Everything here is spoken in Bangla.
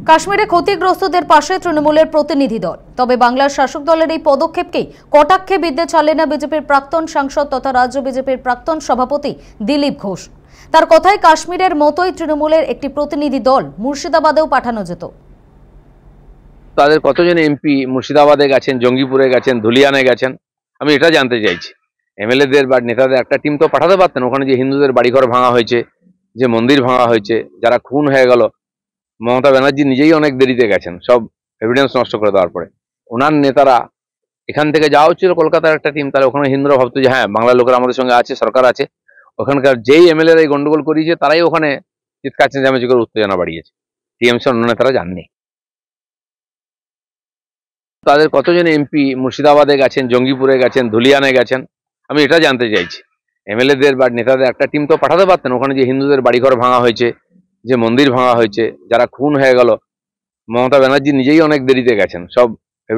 কাশ্মীরে ক্ষতিগ্রস্তদের পাশে তৃণমূলের প্রতিনিধি দল। তবে বাংলার শাসক দলের এই পদক্ষেপকে কটাক্ষে বিদ্যে চালে না বিজেপির প্রাক্তন সাংসদ তথা রাজ্য বিজেপির প্রাক্তন সভাপতি দিলীপ ঘোষ। তার কথায় কাশ্মীরের মতোই তৃণমূলের একটি প্রতিনিধি দল মুর্শিদাবাদেও পাঠানো যেত। তাদের কতজন এমপি মুর্শিদাবাদে গেছেন, জঙ্গিপুরে গেছেন, ধুলিয়ানে গেছেন, আমি এটা জানতে চাইছি। এমএলএদের বা নেতাদের একটা টিম তো পাঠাতে পারতেন। ওখানে যে হিন্দুদের বাড়িঘর ভাঙা হয়েছে, যে মন্দির ভাঙা হয়েছে, যারা খুন হয়ে গেল, মমতা ব্যানার্জি নিজেই অনেক দেরিতে গেছেন সব এভিডেন্স নষ্ট করে দেওয়ার পরে। ওনার নেতারা এখান থেকে যাওয়া হচ্ছিল কলকাতার একটা টিম, তাহলে ওখানে হিন্দুরা ভাবতো যে হ্যাঁ, বাংলার লোকেরা আমাদের সঙ্গে আছে, সরকার আছে। ওখানকার যেই এমএলএরা এই গন্ডগোল করিয়েছে তারাই ওখানে চিৎকার চেঁচামেচি করে উত্তেজনা বাড়িয়েছে। টিএমসির অন্য নেতারা যাননি। তাদের কতজন এমপি মুর্শিদাবাদে গেছেন, জঙ্গিপুরে গেছেন, ধুলিয়ানে গেছেন, আমি এটা জানতে চাইছি। এমএলএদের বা নেতাদের একটা টিম তো পাঠাতে পারতেন। ওখানে যে হিন্দুদের বাড়িঘর ভাঙা হয়েছে, যে মন্দির ভাঙা হয়েছে, যারা খুন হয়ে গেল, মমতা ব্যানার্জি নিজেই অনেক দেরিতে গেছেন সব